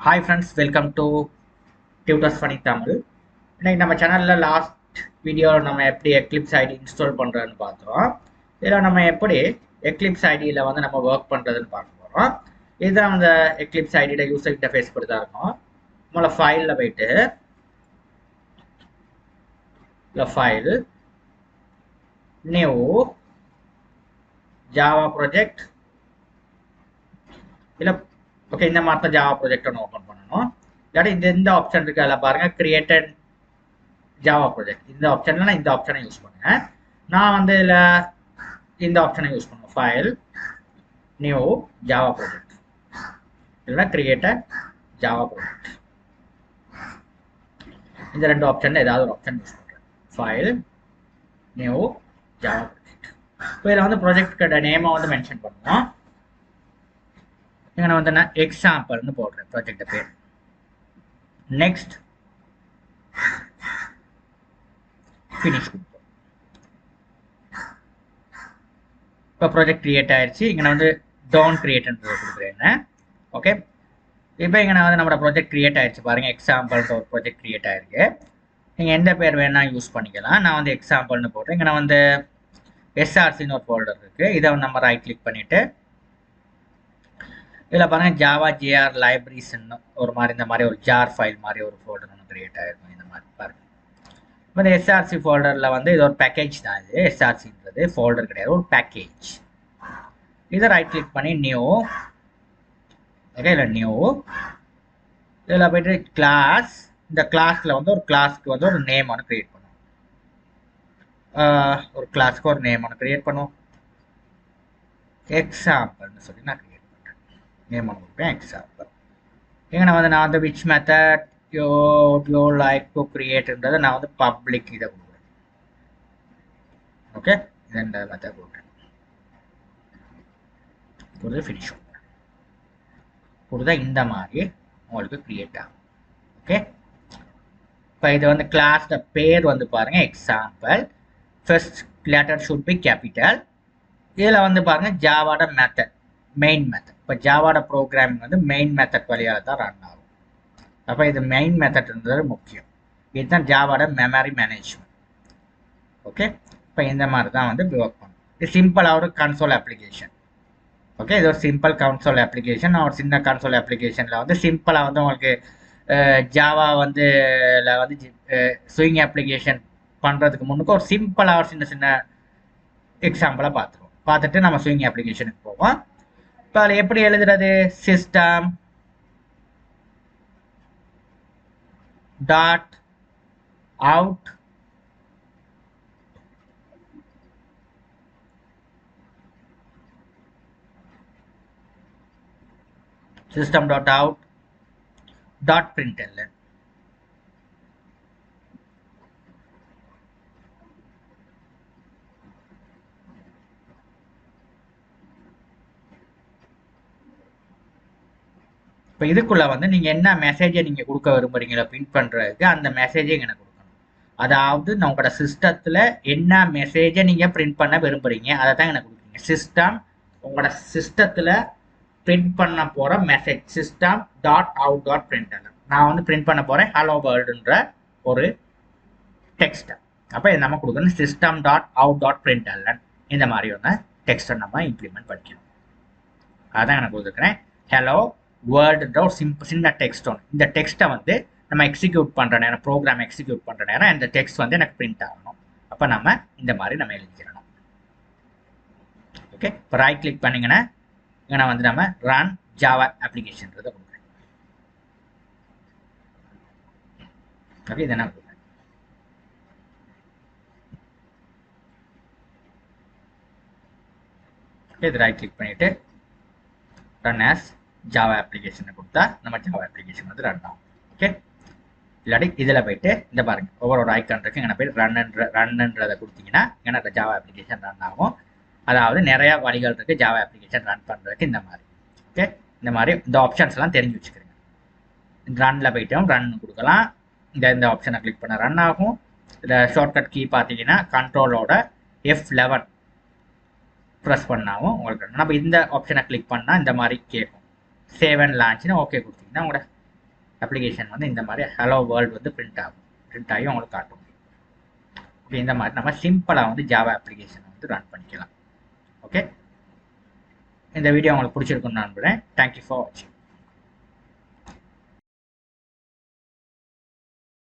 Hi friends, welcome to Tutors Funny Tamil. இன்னைக்கு நம்ம சேனல்ல லாஸ்ட் வீடியோவில் நம்ம எப்படி எக்லிப்ஸ் ஐடி இன்ஸ்டால் பண்ணுறதுன்னு பார்த்தோம். இதில் நம்ம எப்படி எக்லிப்ஸ் ஐடியில் வந்து நம்ம ஒர்க் பண்ணுறதுன்னு பார்க்க போகிறோம். இதுதான் அந்த எக்லிப்ஸ் ஐடியோட யூசர் இன்டர்ஃபேஸ் இப்படி தான் இருக்கும். முதல்ல ஃபைலில் போயிட்டு ஃபைல் நியூ ஜாவா ப்ராஜெக்ட் இல்லை ஓகே இந்த மாதிரி தான் ஜாவா ப்ராஜெக்ட் ஒன்று ஓப்பன் பண்ணணும். இல்லாட்டி இந்த ஆப்ஷன் இருக்கு அதில் பாருங்கள் கிரியேட்டட் ஜாவா ப்ராஜெக்ட். இந்த ஆப்ஷனில் நான் இந்த ஆப்ஷனை யூஸ் பண்ணுவேன். நான் வந்து இதில் இந்த ஆப்ஷனை யூஸ் பண்ணுவேன். ஃபைல் நியூ ஜாவா ப்ராஜெக்ட் இல்லைனா கிரியேட்டட் ஜாவா ப்ராஜெக்ட். இந்த ரெண்டு ஆப்ஷனில் ஏதாவது ஒரு ஆப்ஷன் யூஸ் பண்ணுறேன். File new Java project. இப்போ இதில் வந்து ப்ராஜெக்ட் நேமை வந்து மென்ஷன் பண்ணுவோம். இங்கே நான் வந்து நான் எக்ஸாம்பிள்னு போடுறேன் ப்ராஜெக்ட் பேர். நெக்ஸ்ட் ஃபினிஷ் கொடுப்போம். இப்போ ப்ராஜெக்ட் கிரியேட் ஆயிடுச்சு. இங்கே நான் வந்து டோன்ட் கிரியேட்ன்றது கொடுக்குறேன். ஓகே, இப்போ இங்கே நான் வந்து நம்மளோட ப்ராஜெக்ட் கிரியேட் ஆயிடுச்சு பாருங்கள். எக்ஸாம்பிள்ன்ற ஒரு ப்ராஜெக்ட் கிரியேட் ஆயிருக்கு. நீங்கள் எந்த பேர் வேணால் யூஸ் பண்ணிக்கலாம். நான் வந்து எக்ஸாம்பிள்னு போடுறேன். இங்கே நான் வந்து எஸ்ஆர்சின்னு ஒரு ஃபோல்டர் இருக்குது. இதை வந்து நம்ம ரைட் கிளிக் பண்ணிவிட்டு இதில் பாருங்கள் ஜாவா ஜேஆர் லைப்ரரிஸ்ன்னு ஒரு மாதிரி இந்த மாதிரி ஒரு ஜார் ஃபைல் மாதிரி ஒரு ஃபோல்டர் ஒன்று கிரியேட் ஆகிருக்கும். இந்த மாதிரி பாருங்கள். இப்போ இந்த எஸ்ஆர்சி ஃபோல்டரில் வந்து இது ஒரு பேக்கேஜ் தான். இது எஸ்ஆர்சின்றது ஃபோல்டர் கிடையாது, ஒரு பேக்கேஜ். இதை ரைட் கிளிக் பண்ணி நியூ. ஓகே, இல்லை நியூ இதில் போய்ட்டு கிளாஸ். இந்த கிளாஸில் வந்து ஒரு கிளாஸ்க்கு வந்து ஒரு நேம் ஒன்று க்ரியேட் பண்ணுவோம். ஒரு கிளாஸ்க்கு ஒரு நேம் ஒன்று க்ரியேட் பண்ணுவோம். எக்ஸாம்பிள்னு சொல்லி நான் க்ரியேட் பண்ணுறேன். நேம் ஒன்று கொடுப்பேன் எக்ஸாம்பிள். இங்கே நான் வந்து which method you like to கிரியேட்ன்றதை நான் வந்து பப்ளிக் இதை கொடுக்குறேன். ஓகே, இந்த மெத்தட் கொடுக்குறேன். கொடுத்து ஃபினிஷ் பண்ணுறேன். கொடுத்தா இந்த மாதிரி உங்களுக்கு கிரியேட் ஆகும். ஓகே, இப்போ இது வந்து கிளாஸோட பேர் வந்து பாருங்கள் example. First letter should be capital. இதில் வந்து பாருங்கள் ஜாவாட மெத்தட் மெயின் மெத்தட். இப்போ ஜாவாட ப்ரோக்ராமிங் வந்து மெயின் மெத்தட் வழியாக தான் ரன் ஆகும். அப்போ இது மெயின் மெத்தட்ன்றது முக்கியம். இதுதான் ஜாவாட மெமரி மேனேஜ்மெண்ட். ஓகே, இப்போ இந்த மாதிரி தான் வந்து ஒர்க் பண்ணும். இது சிம்பிளாக ஒரு கன்சோல் அப்ளிகேஷன். ஓகே, இது ஒரு சிம்பிள் கன்சோல் அப்ளிகேஷன். நான் ஒரு சின்ன கன்சோல் அப்ளிகேஷனில் வந்து சிம்பிளாக வந்து உங்களுக்கு ஜாவா வந்து ஸ்விங் அப்ளிகேஷன் பண்ணுறதுக்கு முன்னுக்கு ஒரு சிம்பிளாக ஒரு சின்ன எக்ஸாம்பிளாக பார்த்துருவோம். பார்த்துட்டு நம்ம ஸ்விங் அப்ளிகேஷனுக்கு போவோம். இப்போ அதில் எப்படி எழுதுறது? System dot out system dot out dot println. இப்போ இதுக்குள்ளே வந்து நீங்கள் என்ன மெசேஜை நீங்கள் கொடுக்க விரும்புகிறீங்களோ பிரிண்ட் பண்ணுறதுக்கு அந்த மெசேஜை எனக்கு கொடுக்கணும். அதாவது நான் உங்களோட சிஸ்டத்தில் என்ன மெசேஜை நீங்கள் பிரிண்ட் பண்ண விரும்புகிறீங்க அதை தான் எனக்கு கொடுக்குறீங்க. சிஸ்டம் உங்களோட சிஸ்டத்தில் பிரிண்ட் பண்ண போகிற message system dot out dot println. நான் வந்து பிரிண்ட் பண்ண போகிறேன் ஹலோ வேர்ல்டுன்ற ஒரு டெக்ஸ்ட்டை. அப்போ இது நம்ம கொடுக்கணும் சிஸ்டம் டாட் அவுட் டாட் பிரிண்டெல்என். இந்த மாதிரி ஒன்று டெக்ஸ்ட்டை நம்ம இம்ப்ளிமெண்ட் பண்ணிக்கணும். அதான் எனக்கு கொடுத்துருக்குறேன் ஹலோ வேர்ல்டுன்ற ஒரு சின்ன டெக்ஸ்ட் ஒன்று. இந்த டெக்ஸ்ட்டை வந்து நம்ம எக்ஸிக்யூட் பண்ணுற நேரம், ப்ரோக்ராம் எக்ஸிக்யூட் பண்ணுற நேரம் இந்த டெக்ஸ்ட் வந்து எனக்கு பிரிண்ட் ஆகணும். அப்போ நம்ம இந்த மாதிரி நம்ம எழுதிக்கிறணும். ஓகே, இப்போ ரைட் கிளிக் பண்ணிங்கன்னா இங்கே வந்து நம்ம ரன் ஜாவா அப்ளிகேஷன்றதை கொடுக்குறேன். ஓகே, இதை நான் கொடுக்குறேன். இது ரைட் கிளிக் பண்ணிவிட்டு ரன் ஆஸ் ஜாவா அப்ளிகேஷனை கொடுத்தா நம்ம ஜாவா அப்ளிகேஷன் வந்து ரன் ஆகும். ஓகே, இல்லாட்டி இதில் போயிட்டு இந்த பாருங்கள் ஒவ்வொரு ஐக்கான் இருக்குது. இங்கே போய் ரன்ன்றதை கொடுத்தீங்கன்னா எனக்கு ஜாவா அப்ளிகேஷன் ரன் ஆகும். அதாவது நிறையா வழிகள் இருக்குது ஜாவா அப்ளிகேஷன் ரன் பண்ணுறதுக்கு. இந்த மாதிரி ஓகே, இந்த மாதிரி இந்த ஆப்ஷன்ஸ்லாம் தெரிஞ்சு வச்சுக்கிறேங்க. இந்த ரன்னில் போயிட்டோம் ரன் கொடுக்கலாம். இந்த ஆப்ஷனை கிளிக் பண்ண ரன் ஆகும். இதில் ஷார்ட்கட் கீ பார்த்தீங்கன்னா கண்ட்ரோலோட F11 ப்ரெஸ் பண்ணாவும் உங்களுக்கு நம்ம இந்த ஆப்ஷனை கிளிக் பண்ணால் இந்த மாதிரி கேட்கும். சேவ் அண்ட் லான்ச்னு ஓகே கொடுத்தீங்கன்னா உங்களோட அப்ளிகேஷன் வந்து இந்த மாதிரி ஹலோ வேர்ல்டு வந்து பிரிண்ட் ஆகி உங்களுக்கு காட்டும். இப்போ இந்த மாதிரி நம்ம சிம்பிளாக வந்து ஜாவா அப்ளிகேஷனை வந்து ரன் பண்ணிக்கலாம். ஓகே, இந்த வீடியோ உங்களுக்கு பிடிச்சிருக்குன்னு நான் நம்புகிறேன். தேங்க்யூ ஃபார் வாட்சிங்.